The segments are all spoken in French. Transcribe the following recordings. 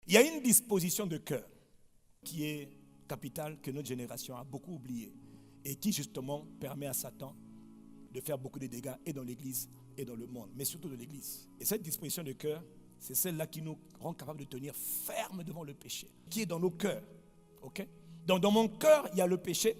Il y a une disposition de cœur qui est capitale, que notre génération a beaucoup oubliée et qui justement permet à Satan de faire beaucoup de dégâts et dans l'église et dans le monde, mais surtout dans l'église. Et cette disposition de cœur, c'est celle-là qui nous rend capables de tenir ferme devant le péché, qui est dans nos cœurs. Okay? Donc dans mon cœur, il y a le péché.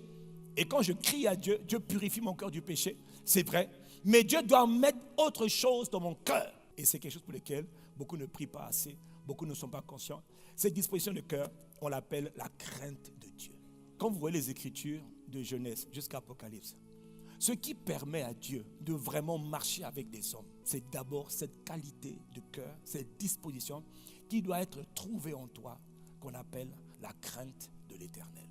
Et quand je crie à Dieu, Dieu purifie mon cœur du péché. C'est vrai. Mais Dieu doit mettre autre chose dans mon cœur. Et c'est quelque chose pour lequel beaucoup ne prient pas assez. Beaucoup ne sont pas conscients. Cette disposition de cœur, on l'appelle la crainte de Dieu. Quand vous voyez les Écritures de Genèse jusqu'à Apocalypse, ce qui permet à Dieu de vraiment marcher avec des hommes, c'est d'abord cette qualité de cœur, cette disposition qui doit être trouvée en toi, qu'on appelle la crainte de l'Éternel.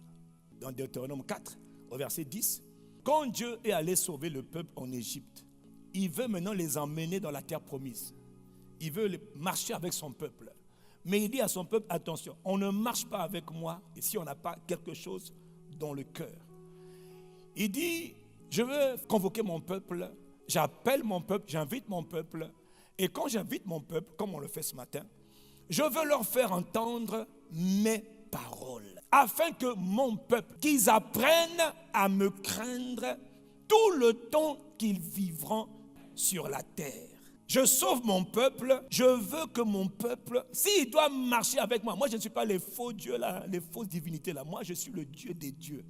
Dans Deutéronome 4, au verset 10, quand Dieu est allé sauver le peuple en Égypte, il veut maintenant les emmener dans la terre promise. Il veut marcher avec son peuple. Mais il dit à son peuple, attention, on ne marche pas avec moi si on n'a pas quelque chose dans le cœur. Il dit, je veux convoquer mon peuple, j'appelle mon peuple, j'invite mon peuple. Et quand j'invite mon peuple, comme on le fait ce matin, je veux leur faire entendre mes paroles. Afin que mon peuple, qu'ils apprennent à me craindre tout le temps qu'ils vivront sur la terre. Je sauve mon peuple, je veux que mon peuple, s'il doit marcher avec moi, moi je ne suis pas les faux dieux là, les fausses divinités là, moi je suis le Dieu des dieux.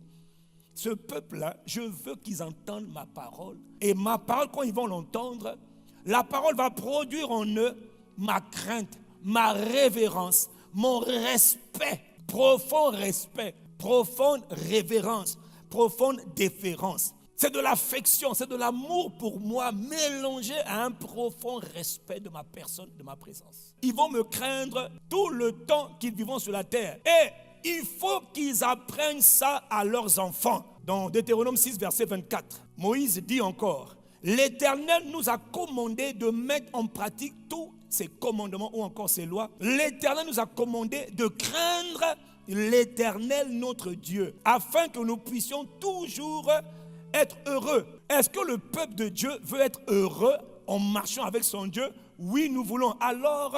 Ce peuple-là, je veux qu'ils entendent ma parole. Et ma parole, quand ils vont l'entendre, la parole va produire en eux ma crainte, ma révérence, mon respect, profond respect, profonde révérence, profonde déférence. C'est de l'affection, c'est de l'amour pour moi mélangé à un profond respect de ma personne, de ma présence. Ils vont me craindre tout le temps qu'ils vivront sur la terre. Et il faut qu'ils apprennent ça à leurs enfants. Dans Deutéronome 6, verset 24, Moïse dit encore, l'Éternel nous a commandé de mettre en pratique tous ses commandements ou encore ses lois. L'Éternel nous a commandé de craindre l'Éternel notre Dieu, afin que nous puissions toujours être heureux. Est-ce que le peuple de Dieu veut être heureux en marchant avec son Dieu? Oui, nous voulons. Alors,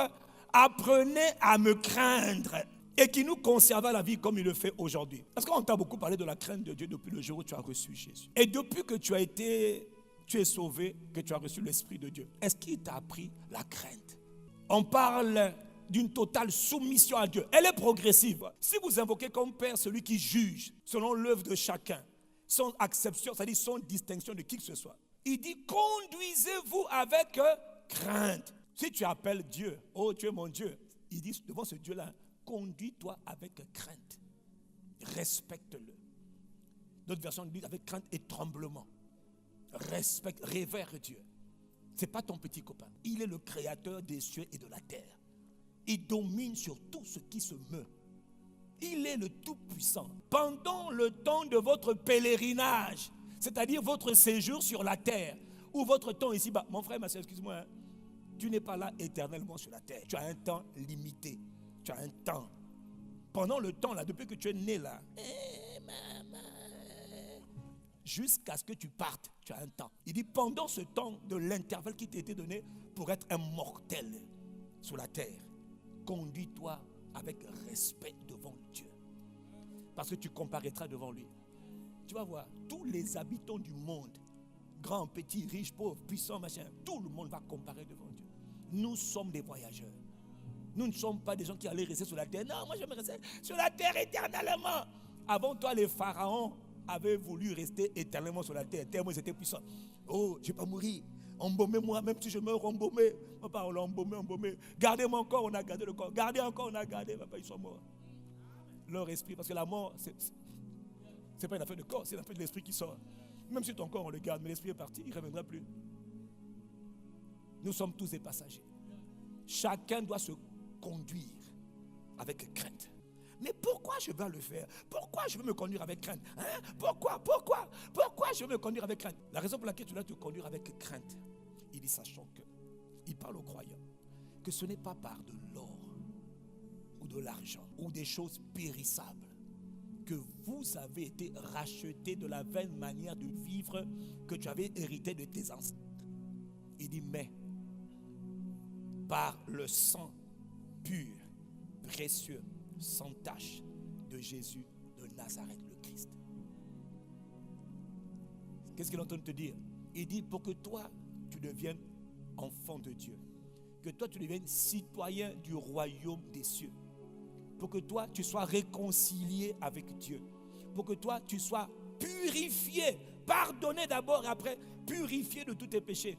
apprenez à me craindre et qui nous conserve la vie comme il le fait aujourd'hui. Parce qu'on t'a beaucoup parlé de la crainte de Dieu depuis le jour où tu as reçu Jésus. Et depuis que tu es sauvé, que tu as reçu l'Esprit de Dieu, est-ce qu'il t'a appris la crainte? On parle d'une totale soumission à Dieu. Elle est progressive. Si vous invoquez comme Père celui qui juge selon l'œuvre de chacun, sans acception, c'est-à-dire sans distinction de qui que ce soit. Il dit, conduisez-vous avec crainte. Si tu appelles Dieu, oh tu es mon Dieu, il dit devant ce Dieu-là, conduis-toi avec crainte. Respecte-le. D'autres versions disent avec crainte et tremblement. Respecte, révère Dieu. Ce n'est pas ton petit copain. Il est le créateur des cieux et de la terre. Il domine sur tout ce qui se meut. Il est le Tout-Puissant. Pendant le temps de votre pèlerinage, c'est-à-dire votre séjour sur la terre, ou votre temps ici-bas, mon frère, ma soeur, excuse-moi, hein, tu n'es pas là éternellement sur la terre. Tu as un temps limité. Tu as un temps. Pendant le temps, là, depuis que tu es né là, jusqu'à ce que tu partes, tu as un temps. Il dit, pendant ce temps de l'intervalle qui t'a été donné pour être un mortel sur la terre, conduis-toi avec respect devant Dieu. Parce que tu comparaîtras devant lui. Tu vas voir, tous les habitants du monde, grands, petits, riches, pauvres, puissants, machin, tout le monde va comparer devant Dieu. Nous sommes des voyageurs. Nous ne sommes pas des gens qui allaient rester sur la terre. Non, moi je vais rester sur la terre éternellement. Avant toi, les pharaons avaient voulu rester éternellement sur la terre. Tellement ils étaient puissants. Oh, je ne vais pas mourir. Embaumez-moi, même si je meurs, embaumé. On parle embaumé. Gardez mon corps, on a gardé le corps. Gardez encore, on a gardé. Papa, ils sont morts. Leur esprit, parce que la mort, c'est pas une affaire de corps, c'est une affaire de l'esprit qui sort. Même si ton corps, on le garde, mais l'esprit est parti, il ne reviendra plus. Nous sommes tous des passagers. Chacun doit se conduire avec crainte. Mais pourquoi je dois le faire? Pourquoi je veux me conduire avec crainte? Pourquoi je veux me conduire avec crainte? La raison pour laquelle tu dois te conduire avec crainte, il dit, sachant que, il parle aux croyants, que ce n'est pas par de l'or ou de l'argent ou des choses périssables que vous avez été rachetés de la vaine manière de vivre que tu avais hérité de tes ancêtres. Il dit, mais par le sang pur, précieux, sans tache, de Jésus de Nazareth, le Christ. Qu'est-ce qu'il est en train de te dire? Il dit pour que toi, tu deviennes enfant de Dieu. Que toi, tu deviennes citoyen du royaume des cieux. Pour que toi, tu sois réconcilié avec Dieu. Pour que toi, tu sois purifié, pardonné d'abord et après purifié de tous tes péchés.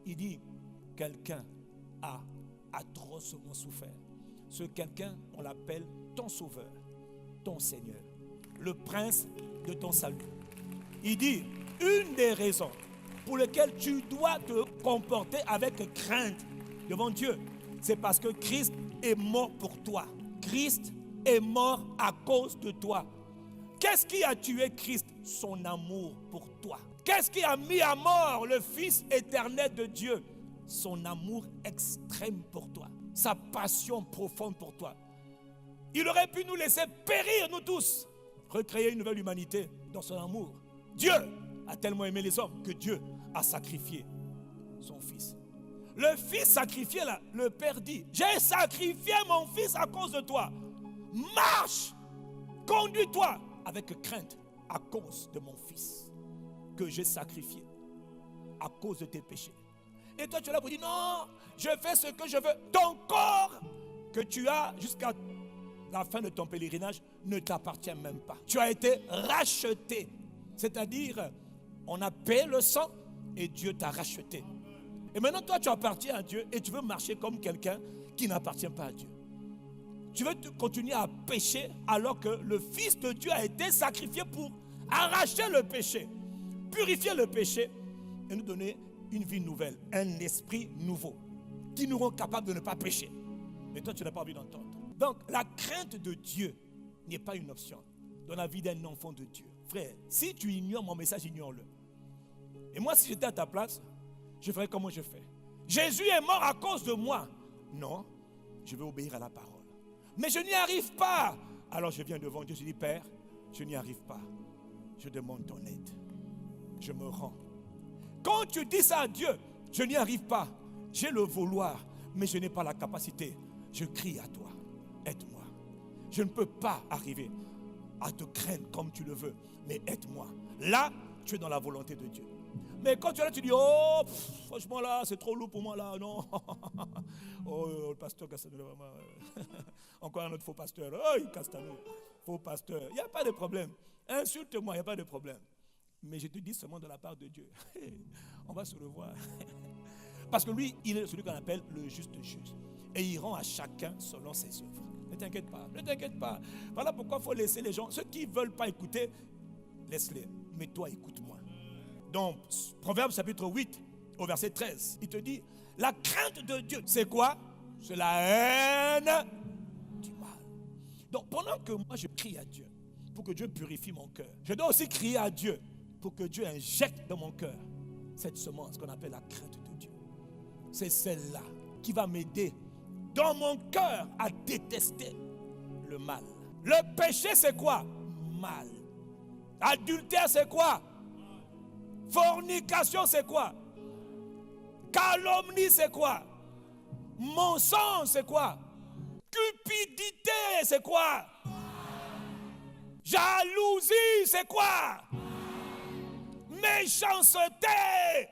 Il dit, quelqu'un a atrocement souffert. Ce quelqu'un, on l'appelle ton sauveur, ton Seigneur, le prince de ton salut. Il dit, une des raisons pour lesquelles tu dois te comporter avec crainte devant Dieu, c'est parce que Christ est mort pour toi. Christ est mort à cause de toi. Qu'est-ce qui a tué Christ? Son amour pour toi. Qu'est-ce qui a mis à mort le Fils éternel de Dieu? Son amour extrême pour toi. Sa passion profonde pour toi. Il aurait pu nous laisser périr, nous tous. Recréer une nouvelle humanité dans son amour. Dieu a tellement aimé les hommes que Dieu a sacrifié son Fils. Le Fils sacrifié là, le Père dit, j'ai sacrifié mon Fils à cause de toi. Marche, conduis-toi avec crainte à cause de mon Fils que j'ai sacrifié à cause de tes péchés. Et toi tu es là pour dire non, je fais ce que je veux. Ton corps que tu as jusqu'à la fin de ton pèlerinage ne t'appartient même pas. Tu as été racheté. C'est-à-dire, on a payé le sang et Dieu t'a racheté. Et maintenant toi tu appartiens à Dieu et tu veux marcher comme quelqu'un qui n'appartient pas à Dieu. Tu veux continuer à pécher alors que le Fils de Dieu a été sacrifié pour arracher le péché, purifier le péché et nous donner une vie nouvelle, un esprit nouveau qui nous rend capables de ne pas pécher. Mais toi, tu n'as pas envie d'entendre. Donc, la crainte de Dieu n'est pas une option dans la vie d'un enfant de Dieu. Frère, si tu ignores mon message, ignore-le. Et moi, si j'étais à ta place, je ferais comme je fais. Jésus est mort à cause de moi. Non, je vais obéir à la parole. Mais je n'y arrive pas. Alors je viens devant Dieu, je dis, Père, je n'y arrive pas. Je demande ton aide. Je me rends. Quand tu dis ça à Dieu, je n'y arrive pas. J'ai le vouloir, mais je n'ai pas la capacité. Je crie à toi, aide-moi. Je ne peux pas arriver à te craindre comme tu le veux, mais aide-moi. Là, tu es dans la volonté de Dieu. Mais quand tu es là, tu dis, oh, franchement là, c'est trop lourd pour moi là, non. Oh, le pasteur Castano, encore un autre faux pasteur. Oh, Castano, faux pasteur. Il n'y a pas de problème. Insulte-moi, il n'y a pas de problème. Mais je te dis seulement de la part de Dieu. On va se revoir. Parce que lui, il est celui qu'on appelle le juste juge. Et il rend à chacun selon ses œuvres. Ne t'inquiète pas, ne t'inquiète pas. Voilà pourquoi il faut laisser les gens, ceux qui ne veulent pas écouter, laisse-les. Mais toi, écoute-moi. Donc, Proverbe chapitre 8, au verset 13, il te dit, la crainte de Dieu, c'est quoi? C'est la haine du mal. Donc, pendant que moi, je crie à Dieu, pour que Dieu purifie mon cœur, je dois aussi crier à Dieu, pour que Dieu injecte dans mon cœur cette semence qu'on appelle la crainte de Dieu. C'est celle-là qui va m'aider dans mon cœur à détester le mal. Le péché, c'est quoi? Mal. Adultère, c'est quoi? Fornication, c'est quoi? Calomnie, c'est quoi? Mensonge, c'est quoi? Cupidité, c'est quoi? Jalousie, c'est quoi? Méchanceté,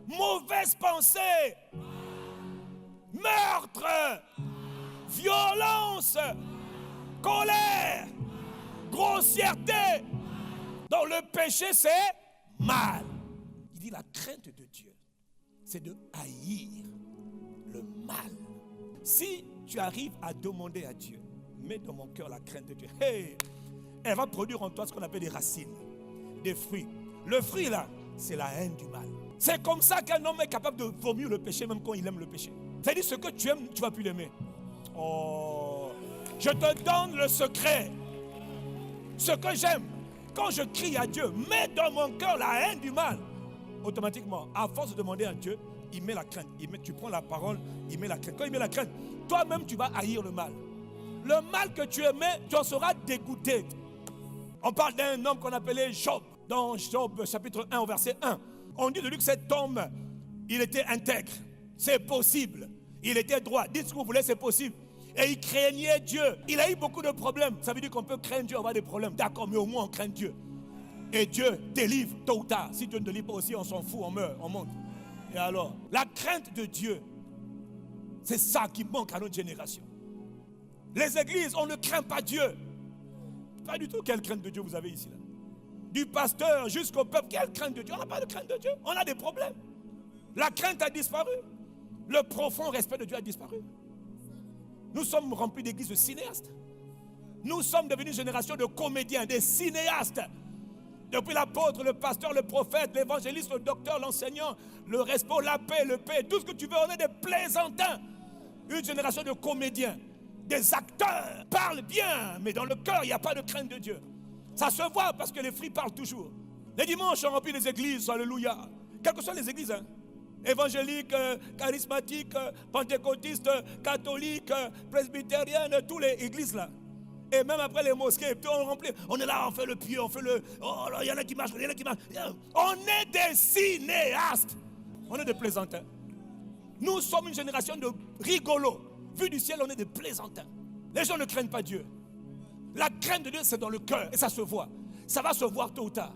mauvaise pensée, meurtre, violence, colère, grossièreté. Donc le péché, c'est mal. Il dit la crainte de Dieu, c'est de haïr le mal. Si tu arrives à demander à Dieu, mets dans mon cœur la crainte de Dieu, hey, elle va produire en toi ce qu'on appelle des racines, des fruits. Le fruit là, c'est la haine du mal. C'est comme ça qu'un homme est capable de vomir le péché même quand il aime le péché. C'est-à-dire ce que tu aimes, tu ne vas plus l'aimer. Oh, je te donne le secret. Ce que j'aime, quand je crie à Dieu, mets dans mon cœur la haine du mal. Automatiquement, à force de demander à Dieu, il met la crainte. Tu prends la parole, il met la crainte. Quand il met la crainte, toi-même tu vas haïr le mal. Le mal que tu aimais, tu en seras dégoûté. On parle d'un homme qu'on appelait Job. Dans Job chapitre 1 au verset 1. On dit de lui que cet homme, il était intègre. C'est possible. Il était droit. Dites ce que vous voulez, c'est possible. Et il craignait Dieu. Il a eu beaucoup de problèmes. Ça veut dire qu'on peut craindre Dieu, avoir des problèmes. D'accord, mais au moins on craint Dieu. Et Dieu délivre tôt ou tard. Si Dieu ne délivre pas aussi, on s'en fout, on meurt, on monte. Et alors, la crainte de Dieu, c'est ça qui manque à notre génération. Les églises, on ne craint pas Dieu. Pas du tout. Quelle crainte de Dieu vous avez ici là? Du pasteur jusqu'au peuple, quelle crainte de Dieu? On n'a pas de crainte de Dieu. On a des problèmes. La crainte a disparu. Le profond respect de Dieu a disparu. Nous sommes remplis d'églises de cinéastes. Nous sommes devenus une génération de comédiens, des cinéastes. Depuis l'apôtre, le pasteur, le prophète, l'évangéliste, le docteur, l'enseignant, le respect, la paix, le paix, tout ce que tu veux, on est des plaisantins. Une génération de comédiens, des acteurs, parlent bien, mais dans le cœur, il n'y a pas de crainte de Dieu. Ça se voit parce que les fruits parlent toujours. Les dimanches sont remplis des églises, alléluia. Quelles que soient les églises, hein. Évangéliques, charismatiques, pentecôtistes, catholiques, presbytériennes, toutes les églises là. Et même après les mosquées, tout on remplit. On est là, on fait le pied, on fait le... Oh là, il y en a qui marchent, il y en a qui marchent. On est des cinéastes. On est des plaisantins. Nous sommes une génération de rigolos. Vu du ciel, on est des plaisantins. Les gens ne craignent pas Dieu. La crainte de Dieu, c'est dans le cœur. Et ça se voit. Ça va se voir tôt ou tard.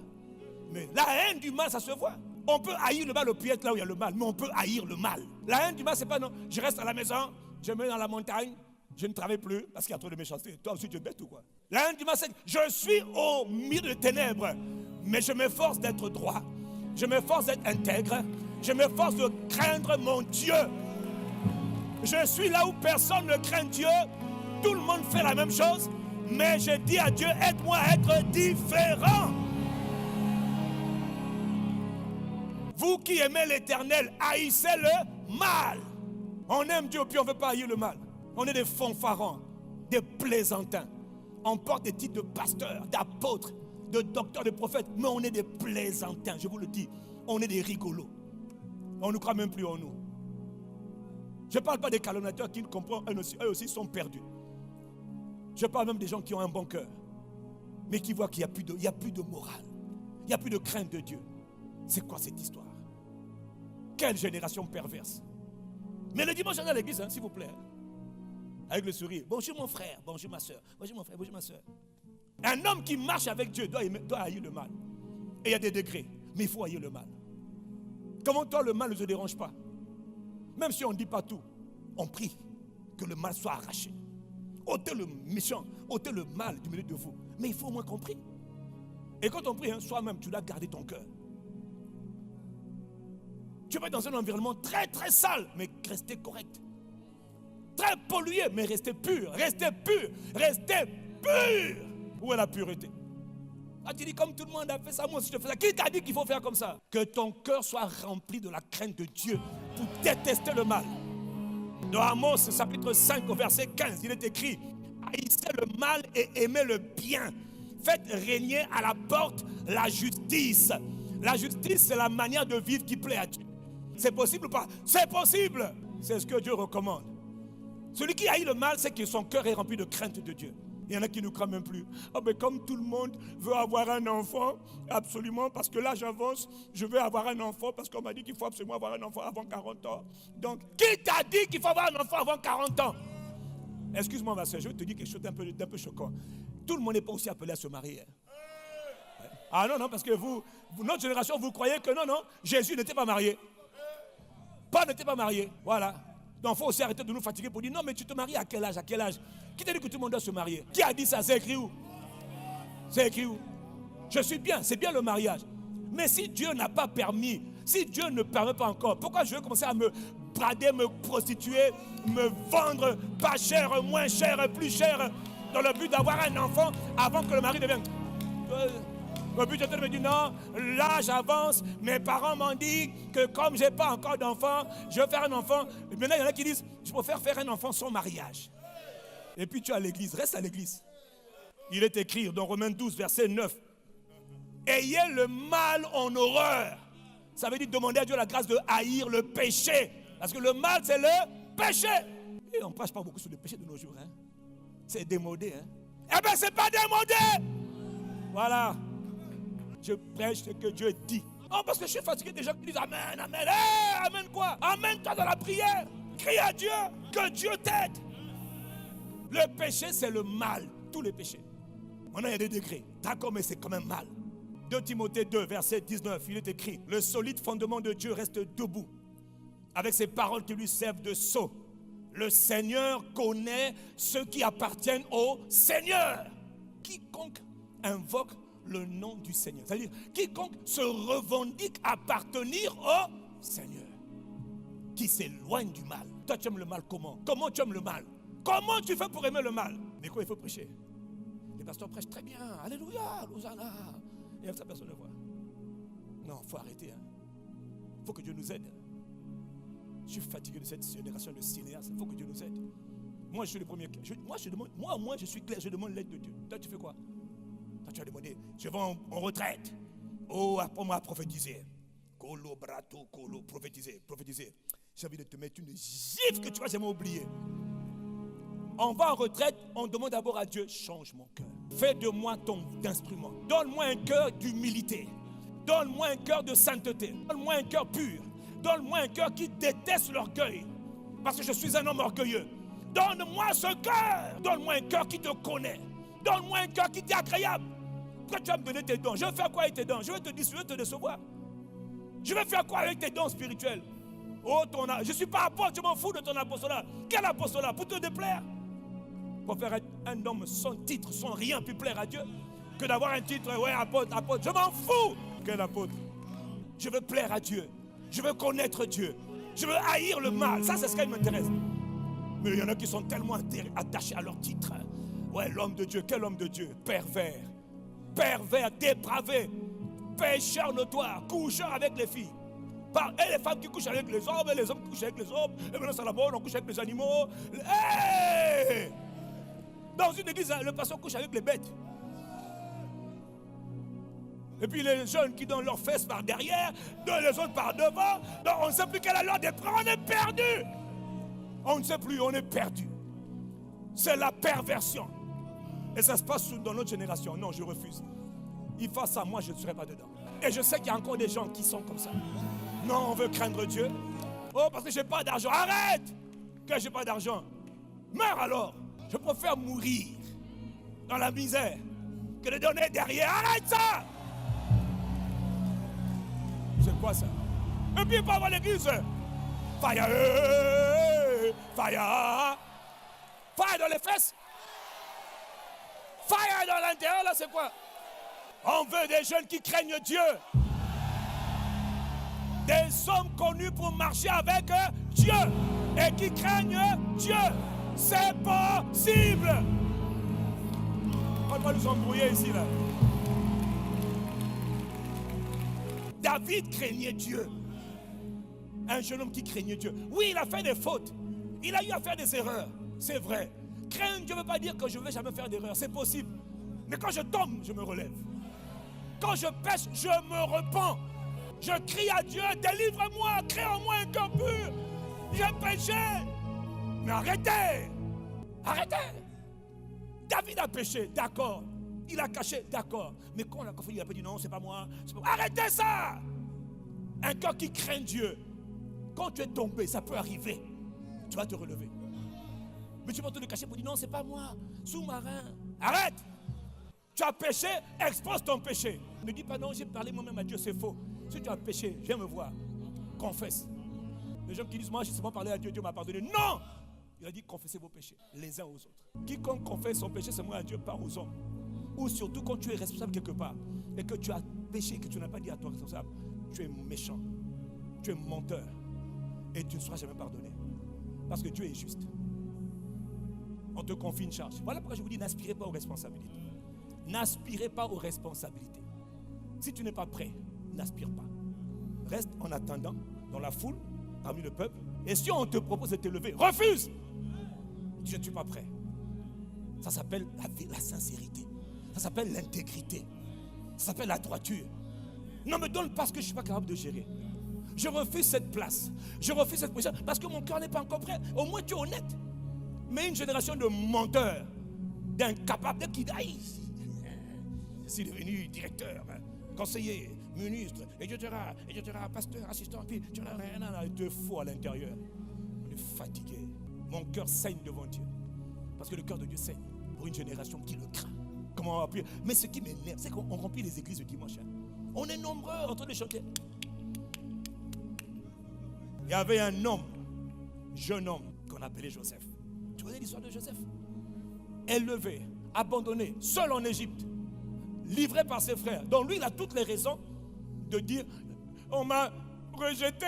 Mais la haine du mal, ça se voit. On peut haïr le mal au pied là où il y a le mal. Mais on peut haïr le mal. La haine du mal, c'est pas non. Je reste à la maison, je me mets dans la montagne, je ne travaille plus parce qu'il y a trop de méchanceté. Toi aussi, tu es bête ou quoi? La haine du mal, c'est je suis au milieu de ténèbres. Mais je m'efforce d'être droit. Je m'efforce d'être intègre. Je m'efforce de craindre mon Dieu. Je suis là où personne ne craint Dieu. Tout le monde fait la même chose. Mais je dis à Dieu, aide-moi à être différent. Vous qui aimez l'Éternel, haïssez le mal. On aime Dieu, puis on ne veut pas haïr le mal. On est des fanfarons, des plaisantins. On porte des titres de pasteur, d'apôtre, de docteur, de prophète. Mais on est des plaisantins, je vous le dis. On est des rigolos. On ne croit même plus en nous. Je ne parle pas des calomniateurs qui ne comprennent, eux aussi sont perdus. Je parle même des gens qui ont un bon cœur, mais qui voient qu'il n'y a plus de morale. Il n'y a plus de crainte de Dieu. C'est quoi cette histoire? Quelle génération perverse. Mais le dimanche, on est à l'église, hein, s'il vous plaît. Avec le sourire. Bonjour mon frère, bonjour ma soeur. Bonjour mon frère, bonjour ma soeur. Un homme qui marche avec Dieu doit haïr le mal. Et il y a des degrés, mais il faut haïr le mal. Comment toi le mal ne te dérange pas? Même si on ne dit pas tout, on prie que le mal soit arraché. Ôtez le méchant, ôtez le mal du milieu de vous. Mais il faut au moins qu'on prie. Et quand on prie, hein, soi-même, tu dois garder ton cœur. Tu peux être dans un environnement très très sale, mais rester correct. Très pollué, mais rester pur. Rester pur. Rester pur. Où est la pureté? Ah, tu dis comme tout le monde a fait ça, moi aussi je fais ça. Qui t'a dit qu'il faut faire comme ça? Que ton cœur soit rempli de la crainte de Dieu pour détester le mal. Dans Amos chapitre 5 au verset 15, il est écrit: haïssez le mal et aimez le bien. Faites régner à la porte la justice. La justice, c'est la manière de vivre qui plaît à Dieu. C'est possible ou pas? C'est possible. C'est ce que Dieu recommande. Celui qui haït le mal, c'est que son cœur est rempli de crainte de Dieu. Il y en a qui ne croient même plus. Oh, mais comme tout le monde veut avoir un enfant, absolument, parce que là j'avance, je veux avoir un enfant, parce qu'on m'a dit qu'il faut absolument avoir un enfant avant 40 ans. Donc, qui t'a dit qu'il faut avoir un enfant avant 40 ans? Excuse-moi ma soeur, je vais te dire quelque chose d'un peu choquant. Tout le monde n'est pas aussi appelé à se marier. Ah non, parce que vous, notre génération, vous croyez que non, Jésus n'était pas marié. Paul n'était pas marié, voilà. Donc il faut aussi arrêter de nous fatiguer pour dire non mais tu te maries à quel âge? À quel âge? Qui t'a dit que tout le monde doit se marier? Qui a dit ça? C'est écrit où? C'est écrit où? Je suis bien, c'est bien le mariage. Mais si Dieu n'a pas permis, si Dieu ne permet pas encore, pourquoi je vais commencer à me brader, me prostituer, me vendre pas cher, moins cher, plus cher, dans le but d'avoir un enfant avant que le mari devienne... Le but de me dire non, l'âge avance, mes parents m'ont dit que comme je n'ai pas encore d'enfant, je vais faire un enfant. Et maintenant, il y en a qui disent, je préfère faire un enfant sans mariage. Et puis tu es à l'église, reste à l'église. Il est écrit dans Romains 12, verset 9. Ayez le mal en horreur. Ça veut dire demander à Dieu la grâce de haïr le péché. Parce que le mal, c'est le péché. Et on ne passe pas beaucoup sur le péché de nos jours. Hein. C'est démodé. Hein. Eh bien, ce n'est pas démodé. Voilà. Je prêche ce que Dieu dit. Oh, parce que je suis fatigué des gens qui disent Amen, Amen. Amen quoi? Amen toi dans la prière. Crie à Dieu, que Dieu t'aide. Le péché, c'est le mal. Tous les péchés. Maintenant, il y a des degrés. D'accord, mais c'est quand même mal. 2 Timothée 2, verset 19, il est écrit: le solide fondement de Dieu reste debout, avec ses paroles qui lui servent de sceau. Le Seigneur connaît ceux qui appartiennent au Seigneur. Quiconque invoque le nom du Seigneur, c'est-à-dire quiconque se revendique appartenir au Seigneur, qui s'éloigne du mal. Toi, tu aimes le mal comment? Comment tu aimes le mal? Comment tu fais pour aimer le mal? Mais quoi, il faut prêcher. Les pasteurs prêchent très bien. Alléluia, Hosanna. Et ça, personne ne voit. Non, il faut arrêter. Il faut que Dieu nous aide. Je suis fatigué de cette génération de cinéastes. Il faut que Dieu nous aide. Moi, je suis le premier. Moi, je suis clair. Je demande l'aide de Dieu. Toi, tu fais quoi? Toi, tu as demandé. Je vais en retraite. Oh, apprends-moi à prophétiser. Colo, brato, colo, prophétiser. J'ai envie de te mettre une gifle que tu vas jamais oublier. On va en retraite, on demande d'abord à Dieu: change mon cœur. Fais de moi ton instrument. Donne-moi un cœur d'humilité. Donne-moi un cœur de sainteté. Donne-moi un cœur pur. Donne-moi un cœur qui déteste l'orgueil. Parce que je suis un homme orgueilleux. Donne-moi ce cœur. Donne-moi un cœur qui te connaît. Donne-moi un cœur qui t'est agréable. Pourquoi tu vas me donner tes dons? Je vais faire quoi avec tes dons? Je vais te décevoir, te décevoir. Je vais faire quoi avec tes dons spirituels? Oh, je ne suis pas apôtre, je m'en fous de ton apostolat. Quel apostolat? Pour te déplaire? Pour faire être un homme sans titre, sans rien, puis plaire à Dieu, que d'avoir un titre, ouais, apôtre, je m'en fous. Quel apôtre? Je veux plaire à Dieu. Je veux connaître Dieu. Je veux haïr le mal. Ça, c'est ce qui m'intéresse. Mais il y en a qui sont tellement attachés à leur titre. Ouais, l'homme de Dieu. Quel homme de Dieu? Pervers. Pervers, dépravé. Pécheur notoire. Coucheur avec les filles. Et les femmes qui couchent avec les hommes, et les hommes qui couchent avec les hommes. Et maintenant, c'est la mode, on couche avec les animaux. Hey! Dans une église, le pasteur couche avec les bêtes. Et puis les jeunes qui donnent leurs fesses par derrière, les autres par devant. Donc on ne sait plus quelle est l'heure d'être. On est perdu. On ne sait plus, on est perdu. C'est la perversion. Et ça se passe dans notre génération. Non, je refuse. Il fasse ça, moi je ne serai pas dedans. Et je sais qu'il y a encore des gens qui sont comme ça. Non, on veut craindre Dieu. Oh, parce que je n'ai pas d'argent. Arrête! Que je n'ai pas d'argent. Meurs alors. Je préfère mourir dans la misère que de donner derrière. Arrête ça! C'est quoi ça? Et puis il faut avoir l'église. Fire! Fire! Fire dans les fesses! Fire dans l'intérieur, là c'est quoi? On veut des jeunes qui craignent Dieu. Des hommes connus pour marcher avec Dieu et qui craignent Dieu. C'est possible. On va nous embrouiller ici là. David craignait Dieu. Un jeune homme qui craignait Dieu. Oui, il a fait des fautes. Il a eu à faire des erreurs. C'est vrai. Craindre Dieu ne veut pas dire que je ne vais jamais faire d'erreur. C'est possible. Mais quand je tombe, je me relève. Quand je pêche, je me repens. Je crie à Dieu: délivre-moi, crée en moi un cœur pur. J'ai péché. Mais arrêtez. Arrêtez. David a péché, d'accord. Il a caché, d'accord. Mais quand on a confondé, il a pas dit non, c'est pas moi. Arrêtez ça. Un cœur qui craint Dieu. Quand tu es tombé, ça peut arriver. Tu vas te relever. Mais tu vas te le cacher pour dire non, c'est pas moi. Sous-marin. Arrête. Tu as péché, expose ton péché. Ne dis pas non, j'ai parlé moi-même à Dieu, c'est faux. Si tu as péché, viens me voir. Confesse. Les gens qui disent moi, je sais pas parler à Dieu, Dieu m'a pardonné. Non. Il a dit confessez vos péchés les uns aux autres. Quiconque confesse son péché, c'est moi à Dieu, pas aux hommes. Ou surtout quand tu es responsable quelque part et que tu as péché, que tu n'as pas dit à toi responsable, tu es méchant, tu es menteur et tu ne seras jamais pardonné. Parce que Dieu est juste. On te confie une charge. Voilà pourquoi je vous dis n'aspirez pas aux responsabilités. N'aspirez pas aux responsabilités. Si tu n'es pas prêt, n'aspire pas. Reste en attendant dans la foule, parmi le peuple. Et si on te propose de t'élever, refuse. Je ne suis pas prêt. Ça s'appelle la sincérité. Ça s'appelle l'intégrité. Ça s'appelle la droiture. Ne me donne pas ce que je ne suis pas capable de gérer. Je refuse cette place. Je refuse cette position parce que mon cœur n'est pas encore prêt. Au moins tu es honnête. Mais une génération de menteurs, d'incapables, qui disent je suis devenu directeur, conseiller, ministre, etc., pasteur, assistant, puis tu n'as rien à te fous à l'intérieur. On est fatigué. Mon cœur saigne devant Dieu. Parce que le cœur de Dieu saigne pour une génération qui le craint. Comment on va prier? Mais ce qui m'énerve, c'est qu'on remplit les églises le dimanche. On est nombreux en train de chanter. Il y avait un homme, jeune homme, qu'on appelait Joseph. Tu connais l'histoire de Joseph? Élevé, abandonné, seul en Égypte, livré par ses frères. Donc lui, il a toutes les raisons de dire, on m'a rejeté,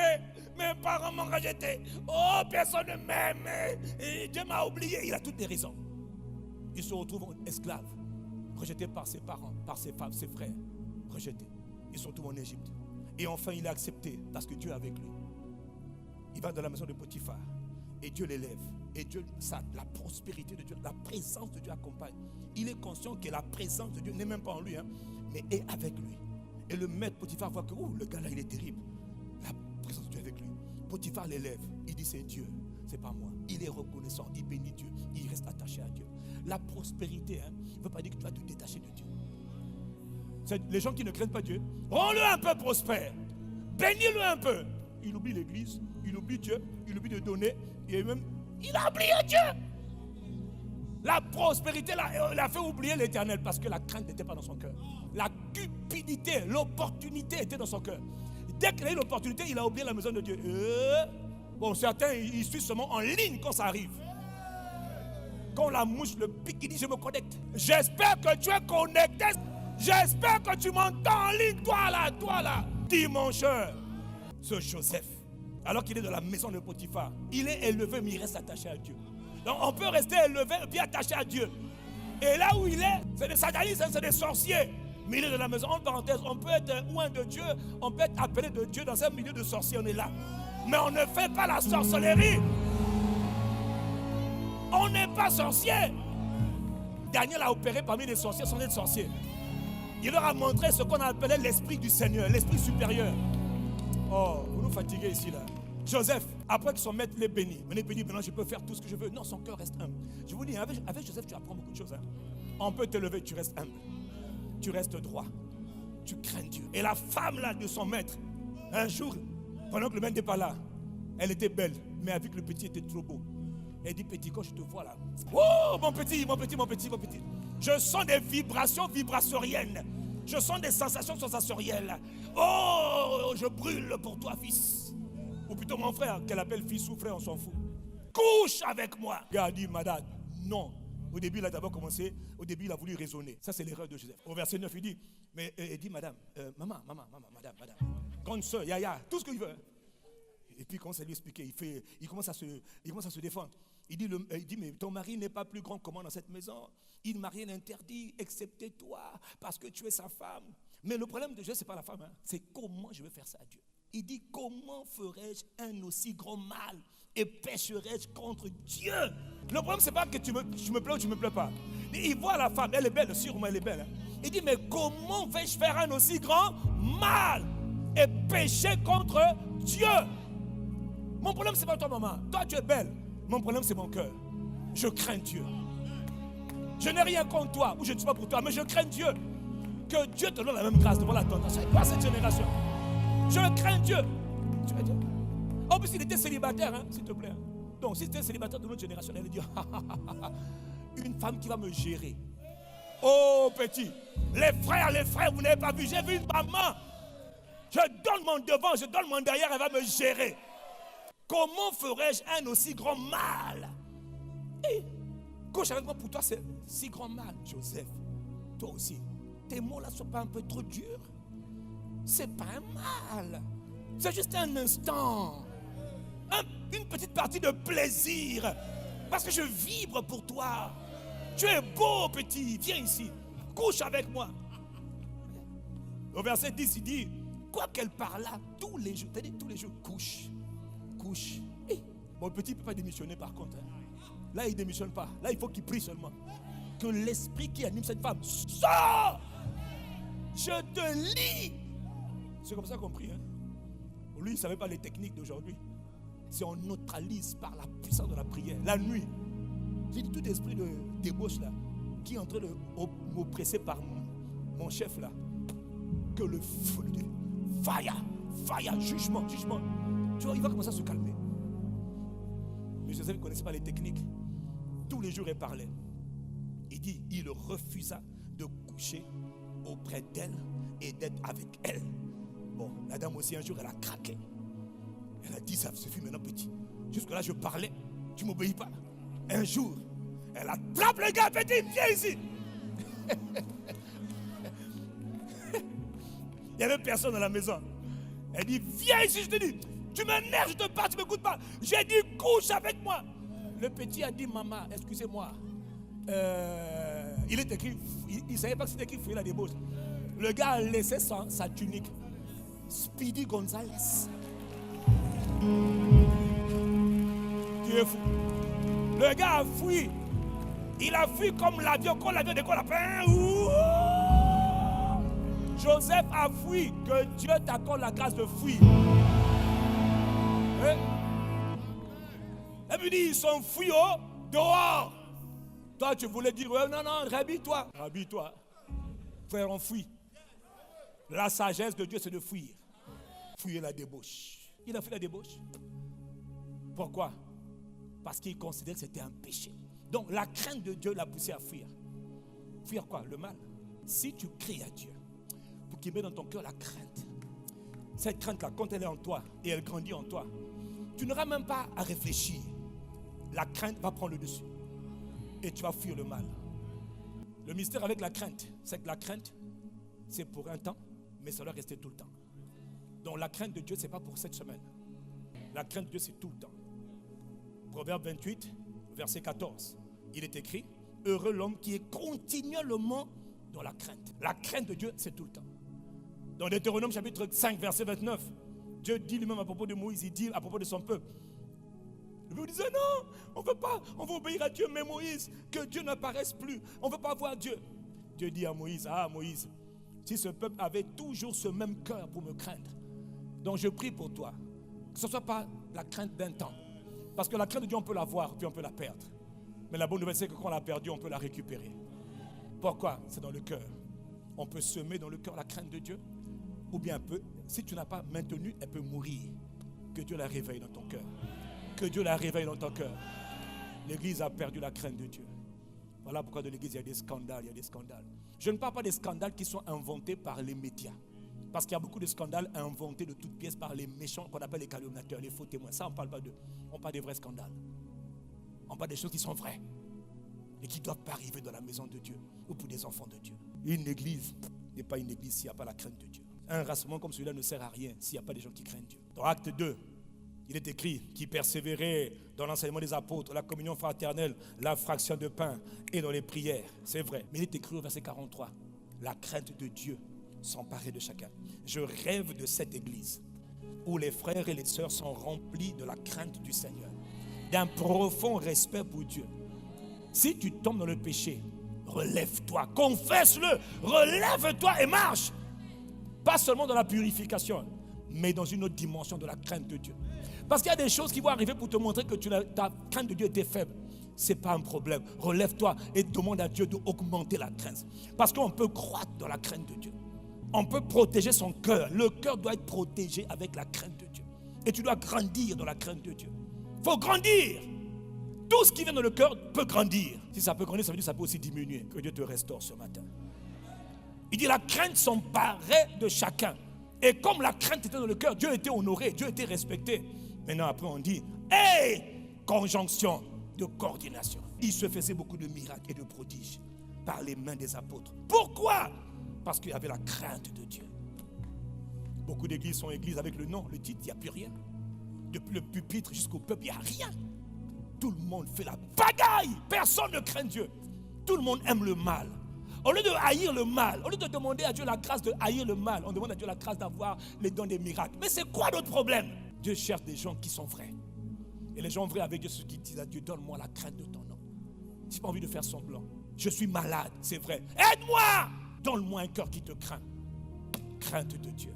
mes parents m'ont rejeté, oh, personne ne m'aime, et Dieu m'a oublié. Il a toutes les raisons. Il se retrouve esclave, rejeté par ses parents, par ses femmes, ses frères, rejeté. Il se retrouve en Égypte. Et enfin, il est accepté parce que Dieu est avec lui. Il va dans la maison de Potiphar et Dieu l'élève. Et Dieu, ça, la prospérité de Dieu, la présence de Dieu accompagne. Il est conscient que la présence de Dieu n'est même pas en lui, mais est avec lui. Et le maître Potiphar voit que le gars là, il est terrible. La présence de Dieu est avec lui. Potiphar l'élève. Il dit, c'est Dieu, c'est pas moi. Il est reconnaissant, il bénit Dieu, il reste attaché à Dieu. La prospérité ne veut pas dire que tu vas te détacher de Dieu. Les gens qui ne craignent pas Dieu, rends-le un peu prospère, bénis-le un peu. Il oublie l'église, il oublie Dieu, il oublie de donner, et même, il a oublié Dieu. La prospérité l'a fait oublier l'Éternel parce que la crainte n'était pas dans son cœur. La cupidité, l'opportunité était dans son cœur. Dès qu'il a eu l'opportunité, il a oublié la maison de Dieu. Bon, certains, ils suivent seulement en ligne quand ça arrive. Quand la mouche le pique, il dit, je me connecte. J'espère que tu es connecté. J'espère que tu m'entends en ligne, toi là. Dimancheur. Ce Joseph, alors qu'il est dans la maison de Potiphar, il est élevé, mais il reste attaché à Dieu. Donc on peut rester élevé et puis attaché à Dieu. Et là où il est, c'est des satanistes, c'est des sorciers. Mais il est dans la maison, en parenthèse, on peut être loin de Dieu, on peut être appelé de Dieu dans un milieu de sorciers, on est là. Mais on ne fait pas la sorcellerie. On n'est pas sorcier. Daniel a opéré parmi les sorciers sans être sorcier. Il leur a montré ce qu'on appelait l'esprit du Seigneur, l'esprit supérieur. Oh, vous nous fatiguez ici là. Joseph, après que son maître l'ait béni, maintenant je peux faire tout ce que je veux. Non, son cœur reste humble. Je vous dis, avec Joseph, tu apprends beaucoup de choses. On peut t'élever, tu restes humble. Tu restes droit. Tu crains Dieu. Et la femme là de son maître, un jour, pendant que le maître n'était pas là, elle était belle, mais avec le petit était trop beau. Elle dit, petit, quand je te vois là, oh mon petit. Je sens des vibrations vibratoriennes. Je sens des sensations sensorielles. Oh, je brûle pour toi, fils. Ou plutôt mon frère, qu'elle appelle fils ou frère, on s'en fout. Couche avec moi. Il a dit, madame, non. Au début, il a d'abord commencé, au début, il a voulu raisonner. Ça, c'est l'erreur de Joseph. Au verset 9, il dit, il dit, madame, madame, grande soeur, yaya, tout ce qu'il veut. Et puis, il commence à lui expliquer, il commence à se défendre. Il dit, mais ton mari n'est pas plus grand que moi dans cette maison. Il m'a rien interdit, excepté toi, parce que tu es sa femme. Mais le problème de Dieu, ce n'est pas la femme, c'est comment je vais faire ça à Dieu. Il dit, comment ferais-je un aussi grand mal et pécherais-je contre Dieu? Le problème, ce n'est pas que tu me plais ou tu ne me plais pas. Il voit la femme, elle est belle, sûrement elle est belle. Il dit, mais comment vais-je faire un aussi grand mal et pécher contre Dieu? Mon problème, ce n'est pas toi, maman. Toi, tu es belle. Mon problème, c'est mon cœur. Je crains Dieu. Je n'ai rien contre toi, ou je ne suis pas pour toi, mais je crains Dieu. Que Dieu te donne la même grâce devant la tentation. Pas cette génération. Je crains Dieu. Tu vas dire. En plus, il était célibataire, s'il te plaît. Donc, si c'était célibataire de notre génération, elle allait dire, une femme qui va me gérer. Oh, petit. Les frères, vous n'avez pas vu. J'ai vu une maman. Je donne mon devant, je donne mon derrière, elle va me gérer. Comment ferais-je un aussi grand mal? Et couche avec moi, pour toi, c'est si grand mal. Joseph, toi aussi, tes mots là ne sont pas un peu trop durs? C'est pas un mal. C'est juste un instant. Une petite partie de plaisir. Parce que je vibre pour toi. Tu es beau, petit. Viens ici. Couche avec moi. Au verset 10, il dit, quoi qu'elle parla tous les jours, c'est-à-dire tous les jours, couche. Bon, le petit ne peut pas démissionner par contre. Là, il ne démissionne pas. Là, il faut qu'il prie seulement. Que l'esprit qui anime cette femme sort. Je te lis. C'est comme ça qu'on prie. Lui, il ne savait pas les techniques d'aujourd'hui. C'est on neutralise par la puissance de la prière. La nuit, j'ai dit tout esprit de débauche là, qui est en train de m'oppresser par mon chef là. Que le feu de fire, jugement. Tu vois, il va commencer à se calmer. Mais Joseph ne connaissait pas les techniques. tous les jours elle parlait. Il dit, il refusa de coucher auprès d'elle et d'être avec elle. Bon, la dame aussi un jour elle a craqué. Elle a dit, ça suffit maintenant petit. Jusque là je parlais, tu ne m'obéis pas. Un jour, elle attrape le gars, elle dit, viens ici. Il n'y avait personne dans la maison. Elle dit, viens ici, je te dis. Tu m'énerves, je te parle, tu ne m'écoutes pas. J'ai dit, couche avec moi. Le petit a dit, maman, excusez-moi. Il est écrit, il ne savait pas que c'était écrit fouiller la débauche. Le gars a laissé sa tunique. Speedy Gonzalez. Tu es fou. Le gars a fui. Il a fui comme l'avion, quand l'avion décolle à peine. Joseph a fui. Que Dieu t'accorde la grâce de fuir. Et puis dit, ils sont fuis dehors. Toi, tu voulais dire, non, rhabille-toi. Rhabille-toi. Frère, on fuit. La sagesse de Dieu, c'est de fuir. Fuyer la débauche. Il a fui la débauche. Pourquoi? Parce qu'il considérait que c'était un péché. Donc, la crainte de Dieu l'a poussé à fuir. Fuir quoi? Le mal. Si tu cries à Dieu pour qu'il mette dans ton cœur la crainte, cette crainte-là, quand elle est en toi et elle grandit en toi, tu n'auras même pas à réfléchir. La crainte va prendre le dessus. Et tu vas fuir le mal. Le mystère avec la crainte, c'est que la crainte, c'est pour un temps, mais ça doit rester tout le temps. Donc la crainte de Dieu, ce n'est pas pour cette semaine. La crainte de Dieu, c'est tout le temps. Proverbe 28, verset 14. Il est écrit, heureux l'homme qui est continuellement dans la crainte. La crainte de Dieu, c'est tout le temps. Dans Deutéronome chapitre 5, verset 29, Dieu dit lui-même à propos de Moïse, il dit à propos de son peuple, vous disait non, on ne veut pas, on veut obéir à Dieu, mais Moïse, que Dieu n'apparaisse plus, on ne veut pas voir Dieu. Dieu dit à Moïse, Moïse, si ce peuple avait toujours ce même cœur pour me craindre, donc je prie pour toi, que ce ne soit pas la crainte d'un temps, parce que la crainte de Dieu on peut la voir, puis on peut la perdre, mais la bonne nouvelle c'est que quand on l'a perdue, on peut la récupérer. Pourquoi? C'est dans le cœur. On peut semer dans le cœur la crainte de Dieu, ou bien si tu n'as pas maintenu, elle peut mourir. Que Dieu la réveille dans ton cœur. Que Dieu la réveille dans ton cœur. L'église a perdu la crainte de Dieu. Voilà pourquoi dans l'église il y a des scandales, Je ne parle pas des scandales qui sont inventés par les médias. Parce qu'il y a beaucoup de scandales inventés de toutes pièces par les méchants qu'on appelle les calomniateurs, les faux témoins. Ça on ne parle pas d'eux. On parle des vrais scandales. On parle des choses qui sont vraies et qui ne doivent pas arriver dans la maison de Dieu ou pour des enfants de Dieu. Une église n'est pas une église s'il n'y a pas la crainte de Dieu. Un rassemblement comme celui-là ne sert à rien s'il n'y a pas des gens qui craignent Dieu. Dans Acte 2, il est écrit qui persévérait dans l'enseignement des apôtres, la communion fraternelle, la fraction de pain et dans les prières. C'est vrai. Mais il est écrit au verset 43, la crainte de Dieu s'emparait de chacun. Je rêve de cette église où les frères et les sœurs sont remplis de la crainte du Seigneur, d'un profond respect pour Dieu. Si tu tombes dans le péché, relève-toi, confesse-le, relève-toi et marche. Pas seulement dans la purification, mais dans une autre dimension de la crainte de Dieu. Parce qu'il y a des choses qui vont arriver pour te montrer que ta crainte de Dieu était faible. Ce n'est pas un problème. Relève-toi et demande à Dieu d'augmenter la crainte. Parce qu'on peut croître dans la crainte de Dieu. On peut protéger son cœur. Le cœur doit être protégé avec la crainte de Dieu. Et tu dois grandir dans la crainte de Dieu. Il faut grandir. Tout ce qui vient dans le cœur peut grandir. Si ça peut grandir, ça veut dire que ça peut aussi diminuer. Que Dieu te restaure ce matin. Il dit la crainte s'emparait de chacun. Et comme la crainte était dans le cœur, Dieu était honoré, Dieu était respecté. Maintenant après on dit, conjonction de coordination. Il se faisait beaucoup de miracles et de prodiges par les mains des apôtres. Pourquoi? Parce qu'il y avait la crainte de Dieu. Beaucoup d'églises sont églises avec le nom, le titre, il n'y a plus rien. Depuis le pupitre jusqu'au peuple, il n'y a rien. Tout le monde fait la bagaille. Personne ne craint Dieu. Tout le monde aime le mal. Au lieu de haïr le mal, au lieu de demander à Dieu la grâce de haïr le mal, on demande à Dieu la grâce d'avoir les dons des miracles. Mais c'est quoi notre problème? Dieu cherche des gens qui sont vrais. Et les gens vrais avec Dieu, ceux qui disent à Dieu, donne-moi la crainte de ton nom. Je n'ai pas envie de faire semblant. Je suis malade, c'est vrai. Aide-moi! Donne-moi un cœur qui te craint. Crainte de Dieu.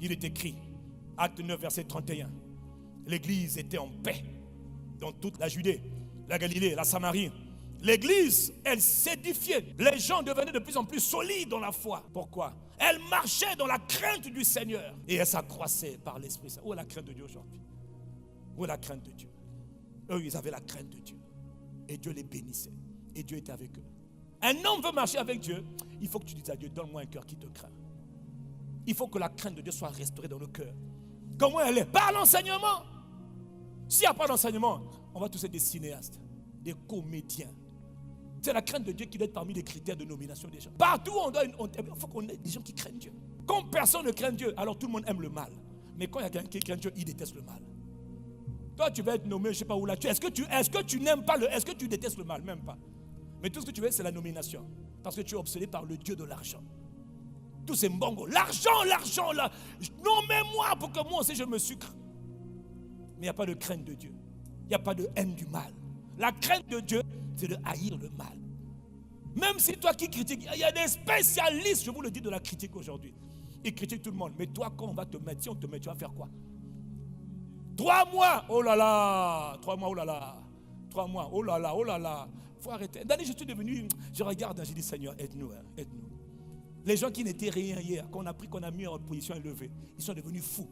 Il est écrit, Acte 9, verset 31. L'église était en paix dans toute la Judée, la Galilée, la Samarie. L'église, elle s'édifiait. Les gens devenaient de plus en plus solides dans la foi. Pourquoi? Elle marchait dans la crainte du Seigneur. Et elle s'accroissait par l'Esprit Saint. Où est la crainte de Dieu aujourd'hui? Où est la crainte de Dieu? Eux, ils avaient la crainte de Dieu. Et Dieu les bénissait. Et Dieu était avec eux. Un homme veut marcher avec Dieu. Il faut que tu dises à Dieu, donne-moi un cœur qui te craint. Il faut que la crainte de Dieu soit restaurée dans nos cœurs. Comment elle est? Par l'enseignement. S'il n'y a pas d'enseignement, on va tous être des cinéastes, des comédiens. C'est la crainte de Dieu qui doit être parmi les critères de nomination des gens. Partout, il faut qu'on ait des gens qui craignent Dieu. Quand personne ne craint Dieu, alors tout le monde aime le mal. Mais quand il y a quelqu'un qui craint Dieu, il déteste le mal. Toi, tu vas être nommé, je ne sais pas où là. Est-ce que tu n'aimes pas est-ce que tu détestes le mal? Même pas. Mais tout ce que tu veux, c'est la nomination. Parce que tu es obsédé par le Dieu de l'argent. Tous ces mbongos. L'argent, là. Nommez-moi pour que moi aussi je me sucre. Mais il n'y a pas de crainte de Dieu. Il n'y a pas de haine du mal. La crainte de Dieu, c'est de haïr le mal. Même si toi qui critiques, il y a des spécialistes, je vous le dis, de la critique aujourd'hui. Ils critiquent tout le monde. Mais toi, quand on va te mettre, si on te met, tu vas faire quoi? 3 mois, oh là là. 3 mois, oh là là. 3 mois, oh là là, oh là là. Il faut arrêter. D'ailleurs, je suis devenu, je regarde, j'ai dit, Seigneur, aide-nous, aide-nous. Les gens qui n'étaient rien hier, qu'on a mis en position élevée, ils sont devenus fous.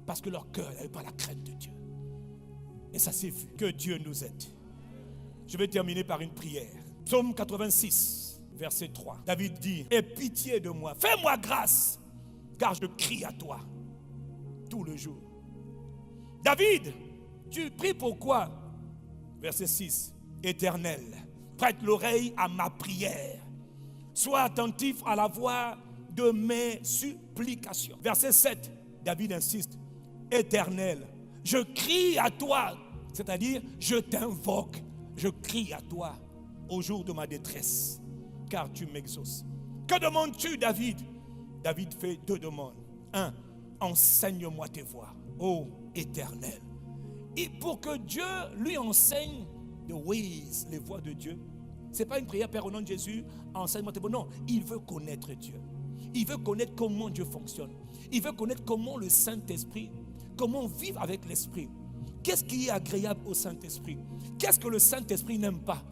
Parce que leur cœur n'avait pas la crainte de Dieu. Et ça s'est vu. Que Dieu nous aide. Je vais terminer par une prière. Psaume 86, verset 3. David dit, aie pitié de moi, fais-moi grâce, car je crie à toi tout le jour. David, tu pries pourquoi? Verset 6. Éternel, prête l'oreille à ma prière. Sois attentif à la voix de mes supplications. Verset 7. David insiste. Éternel, je crie à toi. C'est-à-dire, je t'invoque. Je crie à toi au jour de ma détresse, car tu m'exauces. Que demandes-tu, David? David fait 2 demandes. 1. Enseigne-moi tes voies, ô Éternel. Et pour que Dieu lui enseigne the ways, les voies de Dieu, ce n'est pas une prière, Père, au nom de Jésus, enseigne-moi tes voies. Non, il veut connaître Dieu. Il veut connaître comment Dieu fonctionne. Il veut connaître comment le Saint-Esprit, comment vivre avec l'Esprit. Qu'est-ce qui est agréable au Saint-Esprit? Qu'est-ce que le Saint-Esprit n'aime pas?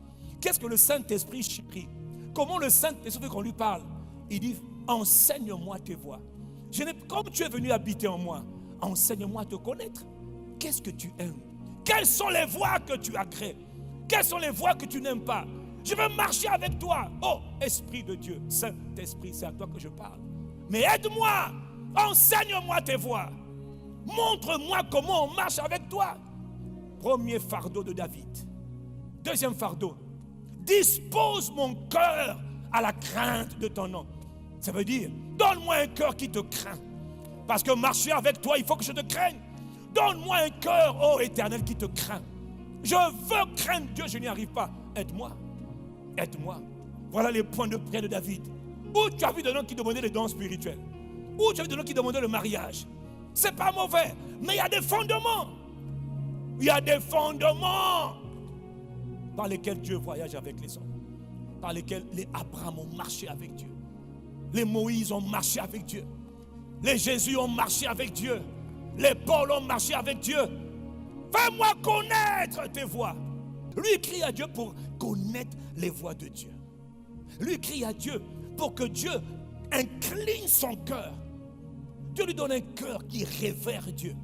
Qu'est-ce que le Saint-Esprit chérit? Comment le Saint-Esprit veut qu'on lui parle? Il dit, enseigne-moi tes voies. Comme tu es venu habiter en moi, enseigne-moi à te connaître. Qu'est-ce que tu aimes? Quelles sont les voies que tu agrées? Quelles sont les voies que tu n'aimes pas? Je veux marcher avec toi. Oh, Esprit de Dieu, Saint-Esprit, c'est à toi que je parle. Mais aide-moi, enseigne-moi tes voies. Montre-moi comment on marche avec toi. Premier fardeau de David. Deuxième fardeau. Dispose mon cœur à la crainte de ton nom. Ça veut dire, donne-moi un cœur qui te craint. Parce que marcher avec toi, il faut que je te craigne. Donne-moi un cœur, ô Éternel, qui te craint. Je veux craindre Dieu, je n'y arrive pas. Aide-moi. Aide-moi. Voilà les points de prière de David. Où tu as vu des gens qui demandaient les dons spirituels? Où tu as vu des gens qui demandaient le mariage? C'est pas mauvais, mais il y a des fondements. Il y a des fondements par lesquels Dieu voyage avec les hommes. Par lesquels les Abraham ont marché avec Dieu. Les Moïse ont marché avec Dieu. Les Jésus ont marché avec Dieu. Les Paul ont marché avec Dieu. Fais-moi connaître tes voies. Lui crie à Dieu pour connaître les voies de Dieu. Lui crie à Dieu pour que Dieu incline son cœur. Dieu lui donne un cœur qui révère Dieu.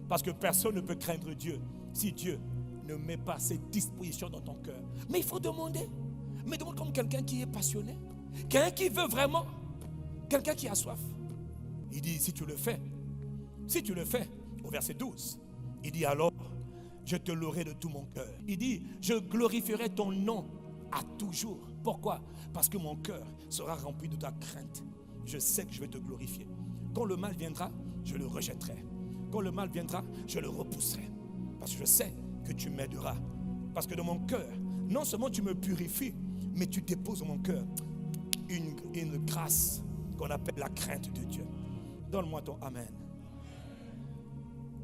Parce que personne ne peut craindre Dieu si Dieu ne met pas ses dispositions dans ton cœur. Mais il faut demander. Mais demande comme quelqu'un qui est passionné. Quelqu'un qui veut vraiment. Quelqu'un qui a soif. Il dit, si tu le fais, au verset 12, il dit alors, je te louerai de tout mon cœur. Il dit, je glorifierai ton nom à toujours. Pourquoi? Parce que mon cœur sera rempli de ta crainte. Je sais que je vais te glorifier. Quand le mal viendra, je le rejetterai. Quand le mal viendra, je le repousserai. Parce que je sais que tu m'aideras. Parce que dans mon cœur, non seulement tu me purifies, mais tu déposes dans mon cœur une grâce qu'on appelle la crainte de Dieu. Donne-moi ton Amen.